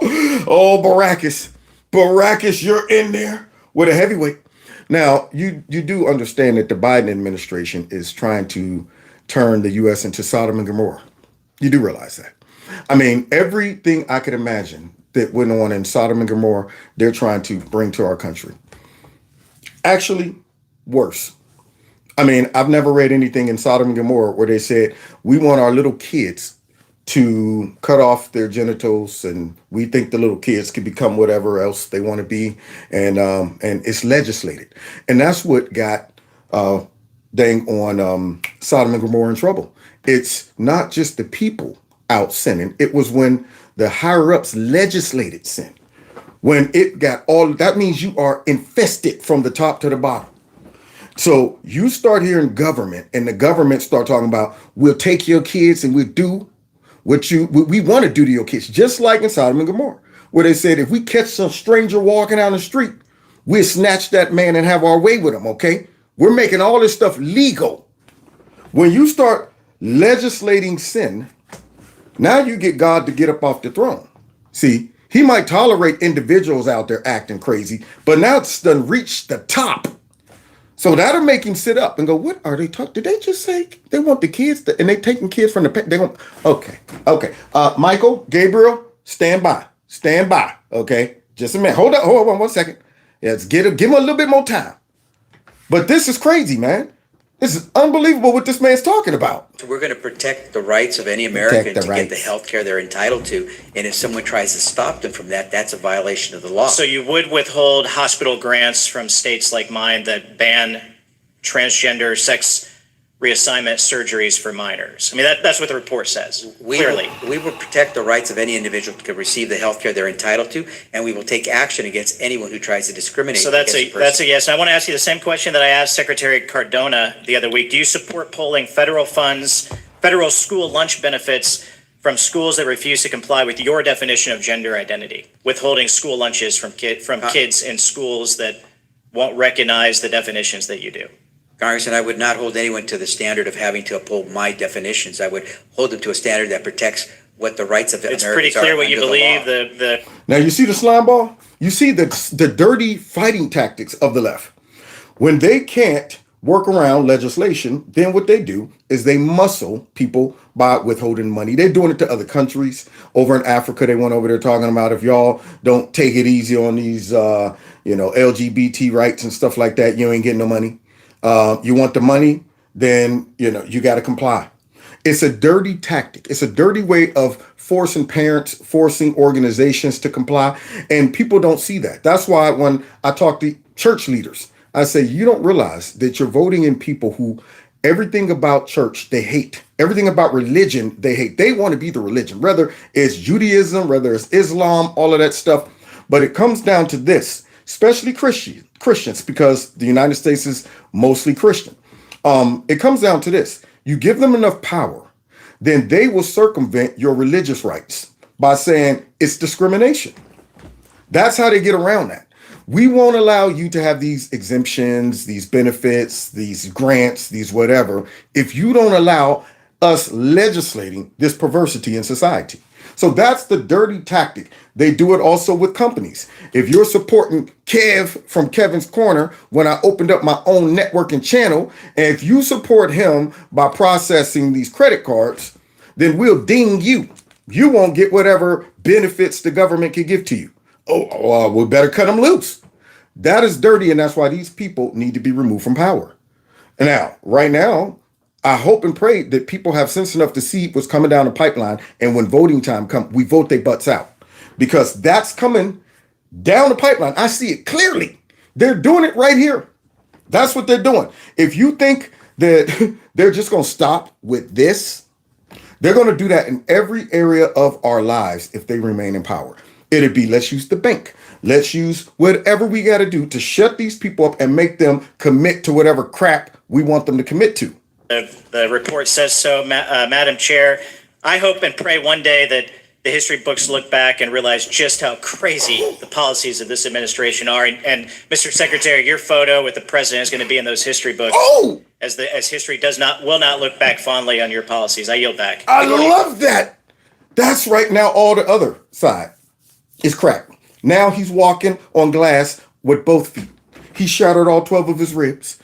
Baracus, you're in there with a heavyweight. Now, you do understand that the Biden administration is trying to turn the U.S. into Sodom and Gomorrah. You do realize that. I mean, everything I could imagine that went on in Sodom and Gomorrah, they're trying to bring to our country. Actually, worse. I mean, I've never read anything in Sodom and Gomorrah where they said, we want our little kids to cut off their genitals and we think the little kids can become whatever else they want to be. And it's legislated. And that's what got Sodom and Gomorrah in trouble. It's not just the people out sinning. It was when the higher ups legislated sin. When it got that means you are infested from the top to the bottom. So you start hearing government and the government start talking about, we'll take your kids and we'll do what we want to do to your kids. Just like in Sodom and Gomorrah, where they said, if we catch some stranger walking down the street, we'll snatch that man and have our way with him. Okay. We're making all this stuff legal. When you start legislating sin, now you get God to get up off the throne. See, he might tolerate individuals out there acting crazy, but now it's done reached the top. So that'll make him sit up and go, what are they talking? Did they just say they want the kids and they taking kids from the they want? Okay. Michael, Gabriel, stand by. Okay. Just a minute. Hold on 1 second. Let's give him a little bit more time. But this is crazy, man. This is unbelievable what this man's talking about. So we're going to protect the rights of any American to get the health care they're entitled to. And if someone tries to stop them from that, that's a violation of the law. So you would withhold hospital grants from states like mine that ban transgender sex reassignment surgeries for minors. I mean, that's what the report says, clearly. We will protect the rights of any individual to receive the health care they're entitled to, and we will take action against anyone who tries to discriminate. So that's a yes. And I want to ask you the same question that I asked Secretary Cardona the other week. Do you support pulling federal funds, federal school lunch benefits from schools that refuse to comply with your definition of gender identity, withholding school lunches from kids in schools that won't recognize the definitions that you do? Congressman, I would not hold anyone to the standard of having to uphold my definitions. I would hold them to a standard that protects what the rights of the Americans are. It's pretty clear what you believe. Now, you see the slime ball? You see the dirty fighting tactics of the left. When they can't work around legislation, then what they do is they muscle people by withholding money. They're doing it to other countries. Over in Africa, they went over there talking about, if y'all don't take it easy on these, LGBT rights and stuff like that, you ain't getting no money. You want the money, then you got to comply. It's a dirty tactic. It's a dirty way of forcing parents, forcing organizations to comply, and people don't see that. That's why when I talk to church leaders, I say you don't realize that you're voting in people who everything about church they hate. Everything about religion they hate. They want to be the religion, whether it's Judaism, whether it's Islam, all of that stuff. But it comes down to this, especially Christians, because the United States is mostly Christian. It comes down to this. You give them enough power, then they will circumvent your religious rights by saying it's discrimination. That's how they get around that. We won't allow you to have these exemptions, these benefits, these grants, these whatever, if you don't allow us legislating this perversity in society. So that's the dirty tactic. They do it also with companies. If you're supporting Kev from Kevin's Corner when I opened up my own networking channel, and if you support him by processing these credit cards, then we'll ding you. You won't get whatever benefits the government can give to you. We better cut them loose. That is dirty, and that's why these people need to be removed from power. Now, right now, I hope and pray that people have sense enough to see what's coming down the pipeline, and when voting time comes, we vote their butts out, because that's coming down the pipeline. I see it clearly. They're doing it right here. That's what they're doing. If you think that they're just going to stop with this, they're going to do that in every area of our lives if they remain in power. It'd be, let's use the bank. Let's use whatever we got to do to shut these people up and make them commit to whatever crap we want them to commit to. The report says so, Madam Chair. I hope and pray one day that the history books look back and realize just how crazy the policies of this administration are. And Mr. Secretary, your photo with the president is going to be in those history books. Oh, as history will not look back fondly on your policies. I yield back. I love that. That's right. Now all the other side is cracked. Now he's walking on glass with both feet. He shattered all 12 of his ribs.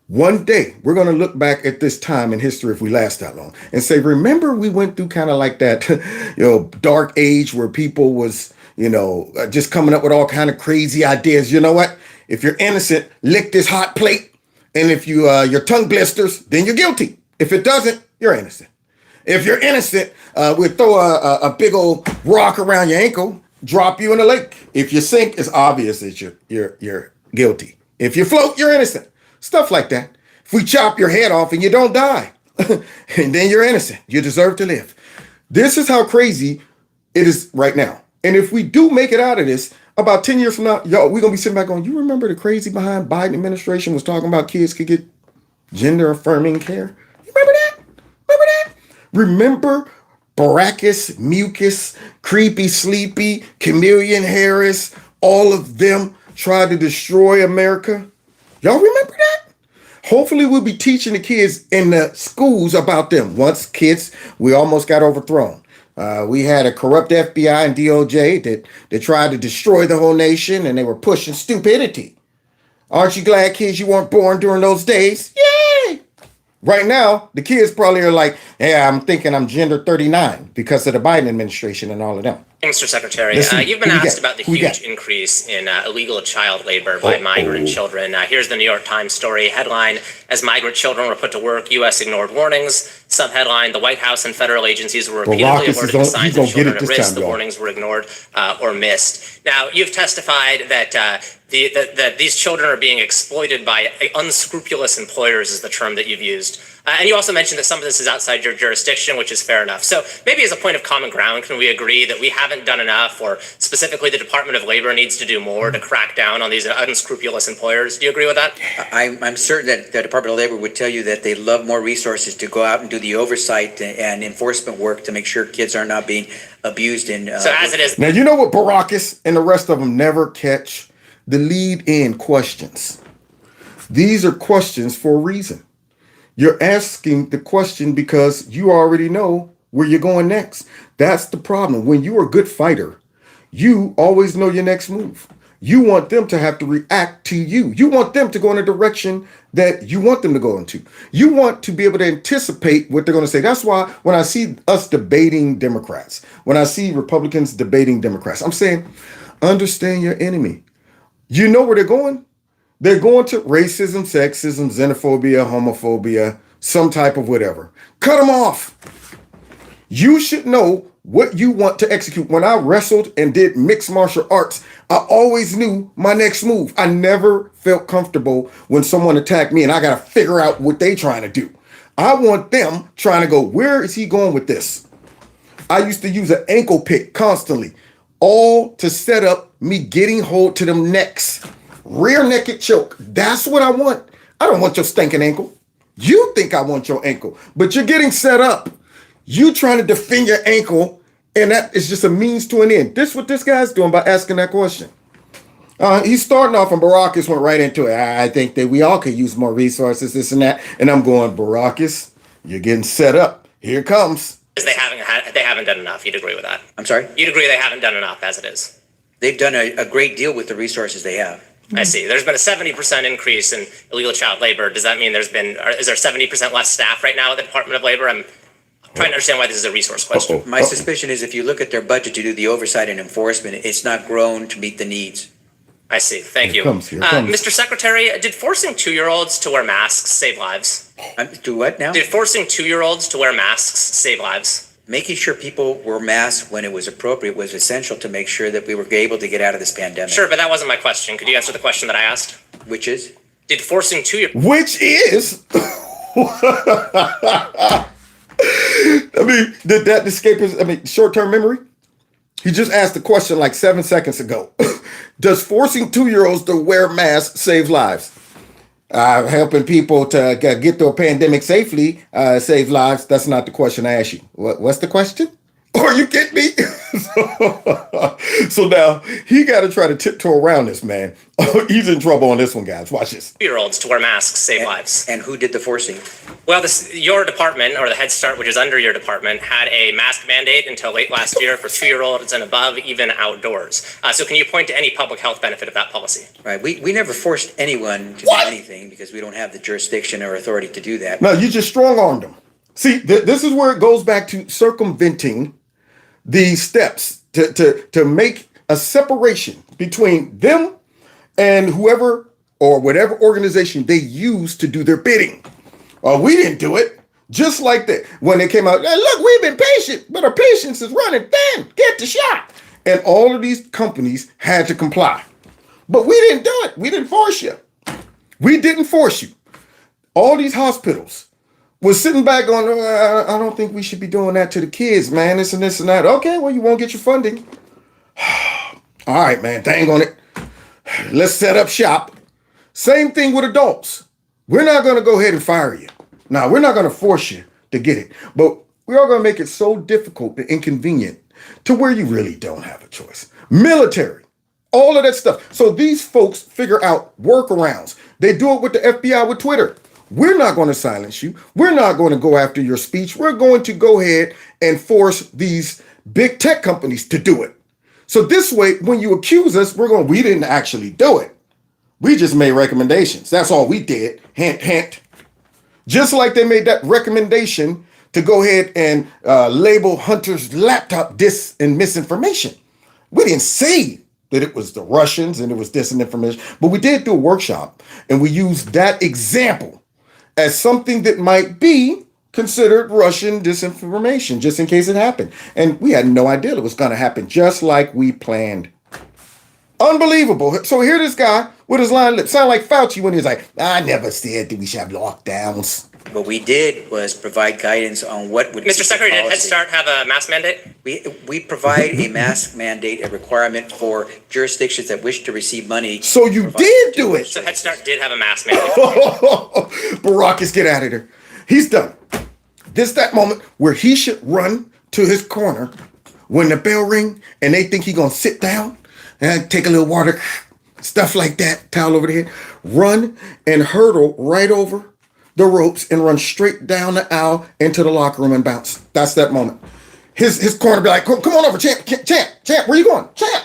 One day, we're going to look back at this time in history, if we last that long, and say, remember, we went through kind of like that, dark age where people was, just coming up with all kind of crazy ideas. You know what? If you're innocent, lick this hot plate. And if your tongue blisters, then you're guilty. If it doesn't, you're innocent. If you're innocent, we'll throw a big old rock around your ankle, drop you in a lake. If you sink, it's obvious that you're guilty. If you float, you're innocent. Stuff like that. If we chop your head off and you don't die, and then you're innocent, you deserve to live. This is how crazy it is right now. And if we do make it out of this, about 10 years from now, we're going to be sitting back going, you remember the crazy behind Biden administration was talking about kids could get gender affirming care? You remember that? Remember Baracus, Mucus, Creepy Sleepy, Chameleon Harris, all of them tried to destroy America? Y'all remember that? Hopefully we'll be teaching the kids in the schools about them. Once kids, we almost got overthrown. We had a corrupt FBI and DOJ that tried to destroy the whole nation, and they were pushing stupidity. Aren't you glad, kids, you weren't born during those days? Yay! Right now, the kids probably are like, yeah, I'm thinking I'm gender 39 because of the Biden administration and all of them. Mr. Secretary, you've been asked about the huge increase in illegal child labor by migrant children. Here's the New York Times story headline: as migrant children were put to work, U.S. ignored warnings. Subheadline: the White House and federal agencies were repeatedly alerted to signs of children at risk. The warnings were ignored or missed. Now, you've testified that that these children are being exploited by unscrupulous employers, is the term that you've used. And you also mentioned that some of this is outside your jurisdiction, which is fair enough. So maybe as a point of common ground, can we agree that we haven't done enough, or specifically the Department of Labor needs to do more to crack down on these unscrupulous employers? Do you agree with that? I'm certain that the Department of Labor would tell you that they love more resources to go out and do the oversight and enforcement work to make sure kids are not being abused. So as it is. Now, you know what Baracus and the rest of them never catch? The lead-in questions. These are questions for a reason. You're asking the question because you already know where you're going next. That's the problem. When you're a good fighter, you always know your next move. You want them to have to react to you. You want them to go in a direction that you want them to go into. You want to be able to anticipate what they're going to say. That's why when I see us debating Democrats, when I see Republicans debating Democrats, I'm saying, understand your enemy. You know where they're going? They're going to racism, sexism, xenophobia, homophobia, some type of whatever. Cut them off. You should know what you want to execute. When I wrestled and did mixed martial arts, I always knew my next move. I never felt comfortable when someone attacked me and I got to figure out what they trying to do. I want them trying to go, where is he going with this? I used to use an ankle pick constantly, all to set up me getting hold to them necks. Rear naked choke. That's what I want. I don't want your stinking ankle. You think I want your ankle, but you're getting set up. You trying to defend your ankle, and that is just a means to an end. This is what this guy's doing by asking that question. He's starting off, and Baracus went right into it. I think that we all could use more resources, this and that. And I'm going, Baracus, you're getting set up. Here it comes. They haven't done enough. You'd agree with that? I'm sorry? You'd agree they haven't done enough as it is? They've done a great deal with the resources they have. I see. There's been a 70% increase in illegal child labor. Does that mean is there 70% less staff right now at the Department of Labor? I'm trying to understand why this is a resource question. My suspicion is if you look at their budget to do the oversight and enforcement, it's not grown to meet the needs. I see. Thank you. Here it comes. Mr. Secretary, did forcing 2-year-olds to wear masks save lives? Do what now? Did forcing 2-year-olds to wear masks save lives? Making sure people wore masks when it was appropriate was essential to make sure that we were able to get out of this pandemic. Sure, but that wasn't my question. Could you answer the question that I asked? Which is? Did forcing 2-year-olds... Which is? I mean, did that escape his, short-term memory? He just asked the question like 7 seconds ago. Does forcing 2-year-olds to wear masks save lives? Helping people to get through a pandemic safely save lives. That's not the question I asked you. What's the question? Are you kidding me? So now he got to try to tiptoe around this, man. He's in trouble on this one, guys. Watch this. 2-year-olds to wear masks save lives. And who did the forcing? Well, your department, or the Head Start, which is under your department, had a mask mandate until late last year for 2-year-olds and above, even outdoors. So can you point to any public health benefit of that policy? Right. We never forced anyone to do anything because we don't have the jurisdiction or authority to do that. No, you just strong-armed them. See, this is where it goes back to circumventing the steps to make a separation between them and whoever or whatever organization they use to do their bidding. We didn't do it. Just like that. When it came out, hey, look, we've been patient, but our patience is running thin. Get the shot. And all of these companies had to comply. But we didn't do it. We didn't force you. We didn't force you. All these hospitals was sitting back going, I don't think we should be doing that to the kids, man. This and this and that. Okay, well, you won't get your funding. All right, man, dang on it. Let's set up shop. Same thing with adults. We're not going to go ahead and fire you. Now, we're not going to force you to get it, but we are going to make it so difficult and inconvenient to where you really don't have a choice. Military, all of that stuff. So these folks figure out workarounds. They do it with the FBI with Twitter. We're not going to silence you. We're not going to go after your speech. We're going to go ahead and force these big tech companies to do it. So this way, when you accuse us, we didn't actually do it. We just made recommendations. That's all we did. Hint, hint. Just like they made that recommendation to go ahead and label Hunter's laptop dis and misinformation. We didn't say that it was the Russians and it was disinformation, but we did do a workshop and we used that example as something that might be considered Russian disinformation, just in case it happened. And we had no idea it was going to happen, just like we planned. Unbelievable. So here this guy with his line lip, sound like Fauci when he's like, I never said that we should have lockdowns. What we did was provide guidance on what would be Mr. Secretary, did Head policy. Start have a mask mandate? We provide a mask mandate, a requirement for jurisdictions that wish to receive money. So you did do it. So Head Start did have a mask mandate. Baracus, get out of there. He's done. This that moment where he should run to his corner when the bell ring and they think he gonna sit down and take a little water, stuff like that, towel over the head, run and hurdle right over the ropes and run straight down the aisle into the locker room and bounce. That's that moment. His corner be like, come on over, champ, where you going? Champ.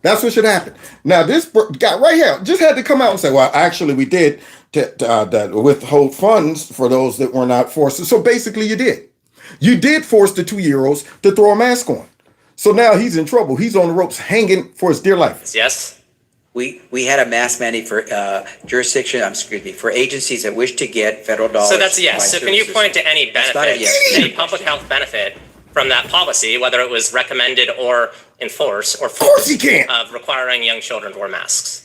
That's what should happen. Now, this guy right here just had to come out and say, well, actually, we did to withhold funds for those that were not forced. So basically, you did. You did force the 2-year-olds to throw a mask on. So now he's in trouble. He's on the ropes hanging for his dear life. Yes. We had a mask mandate for for agencies that wish to get federal dollars. So that's a yes. to So provide can you services. point to any That's not a benefits, yes. any public health benefit from that policy, whether it was recommended or enforced or Of course he can. of requiring young children to wear masks?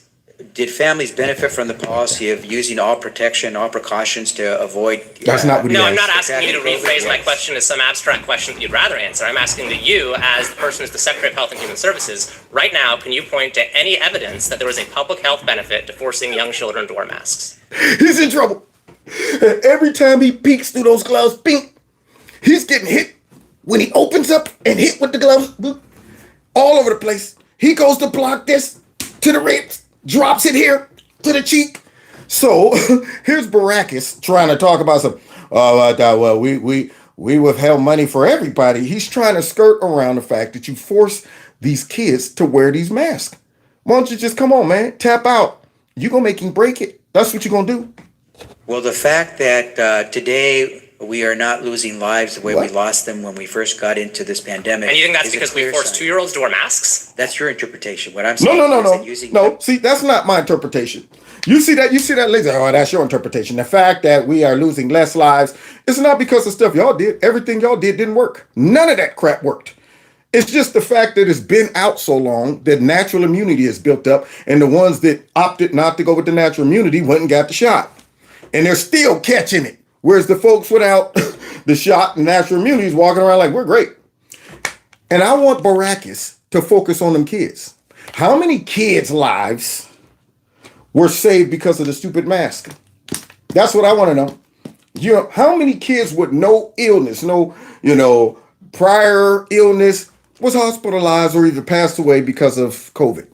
Did families benefit from the policy of using all protection, all precautions to avoid? That's not what he No, I'm asked. not asking you to rephrase my Yes. question as some abstract question that you'd rather answer. I'm asking that you, as the person who's the Secretary of Health and Human Services, right now, can you point to any evidence that there was a public health benefit to forcing young children to wear masks? He's in trouble. And every time he peeks through those gloves, pink, he's getting hit. When he opens up and hit with the gloves, boop, all over the place. He goes to block this to the ribs, drops it here to the cheek. So here's Baracus trying to talk about some. Well, we withheld money for everybody. He's trying to skirt around the fact that you force these kids to wear these masks. Why don't you just come on, man? Tap out. You gonna make him break it. That's what you're gonna do. Well, the fact that today we are not losing lives the way we What? lost them when we first got into this pandemic. And you think that's is a because we clear forced sign. 2-year-olds to wear masks? That's your interpretation. What I'm No, saying no, is no, that no. using No, see, that's not my interpretation. You see that laser. Oh, that's your interpretation. The fact that we are losing less lives, it's not because of stuff y'all did. Everything y'all did didn't work. None of that crap worked. It's just the fact that it's been out so long that natural immunity is built up, and the ones that opted not to go with the natural immunity went and got the shot. And they're still catching it. Whereas the folks without the shot and natural immunity is walking around like, we're great. And I want Baracus to focus on them kids. How many kids' lives were saved because of the stupid mask? That's what I want to know. You know, how many kids with no illness, no, prior illness was hospitalized or either passed away because of COVID?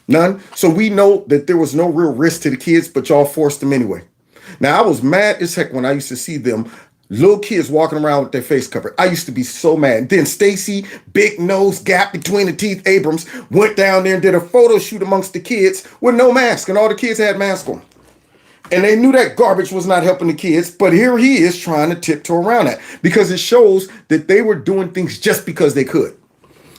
None. So we know that there was no real risk to the kids, but y'all forced them anyway. Now, I was mad as heck when I used to see them, little kids walking around with their face covered. I used to be so mad. Then Stacy, big nose, gap between the teeth, Abrams, went down there and did a photo shoot amongst the kids with no mask, and all the kids had masks on. And they knew that garbage was not helping the kids, but here he is trying to tiptoe around that because it shows that they were doing things just because they could.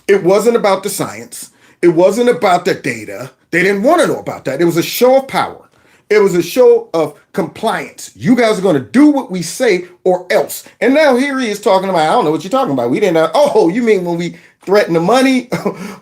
It wasn't about the science. It wasn't about the data. They didn't want to know about that. It was a show of power. It was a show of compliance. You guys are going to do what we say or else. And now here he is talking about, I don't know what you're talking about. We didn't know. Oh, you mean when we threatened the money?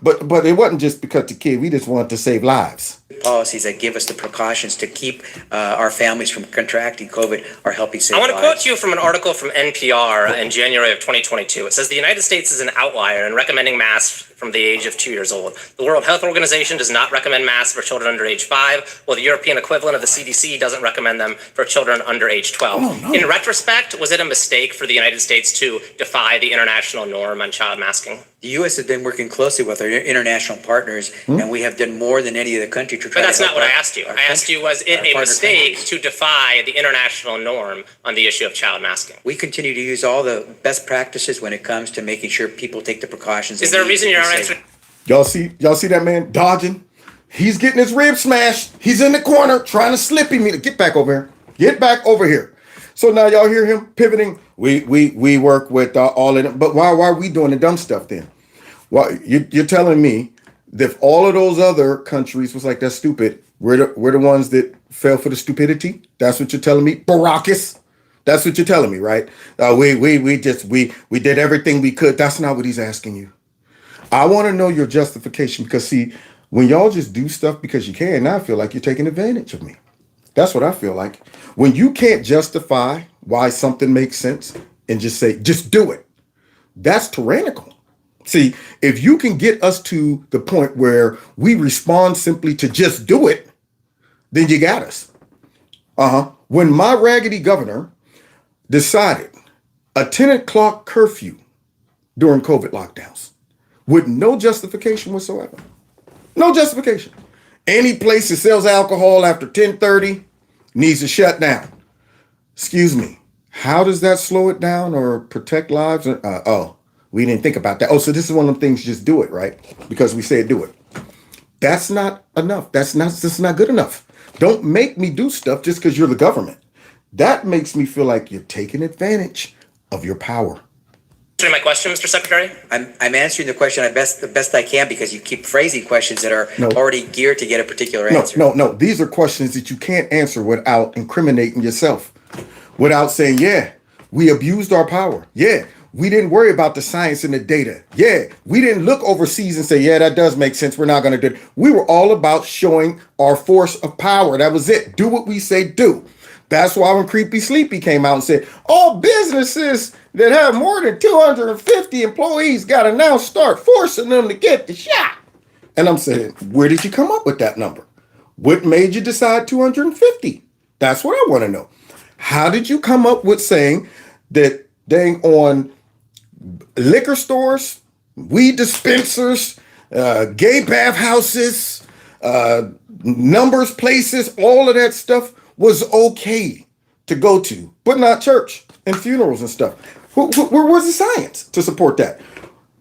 but it wasn't just because the kid. We just wanted to save lives. Policies that give us the precautions to keep our families from contracting COVID are helping save I want to lives. quote you from an article from NPR in January of 2022. It says the United States is an outlier in recommending masks from the age of 2 years old. The World Health Organization does not recommend masks for children under age 5, while the European equivalent of the CDC doesn't recommend them for children under age 12. Oh, no. In retrospect, was it a mistake for the United States to defy the international norm on child masking? The U.S. has been working closely with our international partners, and we have done more than any other country to try But that's to not help what I our- asked you. our I asked you, was it our a partner mistake countries. to defy the international norm on the issue of child masking? We continue to use all the best practices when it comes to making sure people take the precautions. Is they there a need reason to you're be not safe. answering? Y'all see that man dodging? He's getting his rib smashed. He's in the corner trying to slip him. Get back over here. Get back over here. So now y'all hear him pivoting. We work with all of them. But why are we doing the dumb stuff then? Well, you're telling me that if all of those other countries was like, that's stupid, we're the ones that fell for the stupidity? That's what you're telling me? Baracus? That's what you're telling me, right? We did everything we could. That's not what he's asking you. I want to know your justification because, see, when y'all just do stuff because you can, now I feel like you're taking advantage of me. That's what I feel like. When you can't justify why something makes sense and just say, just do it, that's tyrannical. See, if you can get us to the point where we respond simply to just do it, then you got us. When my raggedy governor decided a 10 o'clock curfew during COVID lockdowns, with no justification whatsoever. No justification. Any place that sells alcohol after 10:30 needs to shut down. Excuse me. How does that slow it down or protect lives? We didn't think about that. Oh, so this is one of the things, just do it, right? Because we said do it. That's not enough. That's not good enough. Don't make me do stuff just because you're the government. That makes me feel like you're taking advantage of your power. Answering my question, Mr. Secretary? I'm answering the question the best I can because you keep phrasing questions that are No. already geared to get a particular No, answer. no. These are questions that you can't answer without incriminating yourself, without saying, yeah, we abused our power. Yeah, we didn't worry about the science and the data. Yeah, we didn't look overseas and say, yeah, that does make sense. We're not going to do it. We were all about showing our force of power. That was it. Do what we say do. That's why when Creepy Sleepy came out and said, all businesses that have more than 250 employees got to now start forcing them to get the shot. And I'm saying, where did you come up with that number? What made you decide 250? That's what I want to know. How did you come up with saying that dang on liquor stores, weed dispensers, gay bathhouses, numbers, places, all of that stuff was okay to go to, but not church and funerals and stuff? Where was the science to support that?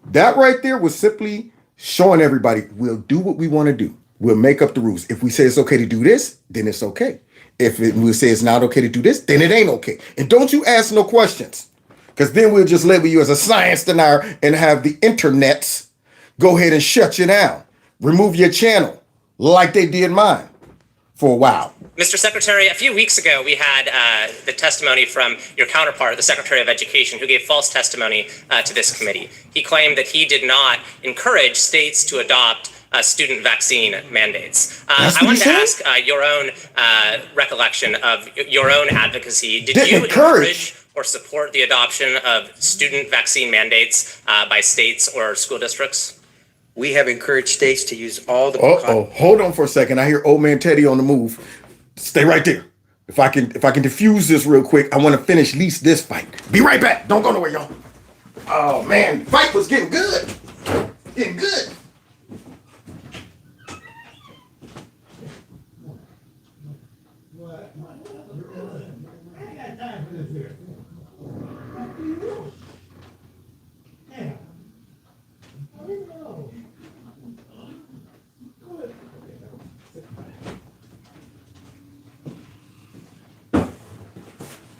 That right there was simply showing everybody we'll do what we want to do. We'll make up the rules. If we say it's okay to do this, then it's okay. If we say it's not okay to do this, then it ain't okay. And don't you ask no questions, because then we'll just label you as a science denier and have the internets go ahead and shut you down, remove your channel like they did mine for a while. Mr. Secretary, a few weeks ago, we had the testimony from your counterpart, the Secretary of Education, who gave false testimony to this committee. He claimed that he did not encourage states to adopt student vaccine mandates. I wanted to ask your own recollection of your own advocacy. Did you encourage or support the adoption of student vaccine mandates by states or school districts? We have encouraged states to use all the. Hold on for a second. I hear old man Teddy on the move. Stay right there. If I can diffuse this real quick, I want to finish at least this fight. Be right back. Don't go nowhere, y'all. Oh man, the fight was getting good. Getting good.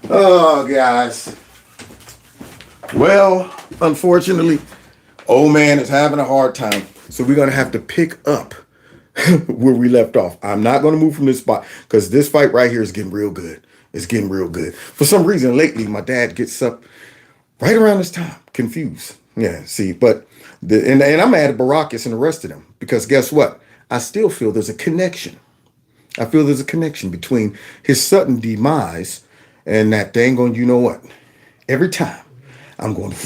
Oh, guys. Well, unfortunately, old man is having a hard time. So we're going to have to pick up where we left off. I'm not going to move from this spot because this fight right here is getting real good. It's getting real good. For some reason, lately, my dad gets up right around this time, confused. Yeah, see, but, and I'm mad at Baracus and the rest of them because guess what? I still feel there's a connection. I feel there's a connection between his sudden demise and that dang on, you know what? Every time I'm going to.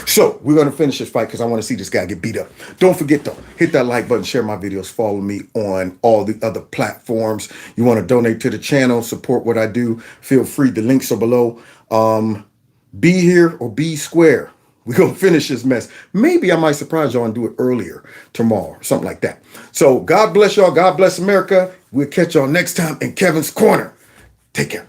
So we're going to finish this fight because I want to see this guy get beat up. Don't forget though, hit that like button, share my videos, follow me on all the other platforms. You want to donate to the channel, support what I do, feel free. The links are below. Be here or be square. We're going to finish this mess. Maybe I might surprise y'all and do it earlier tomorrow, something like that. So God bless y'all. God bless America. We'll catch y'all next time in Kevin's Corner. Take care.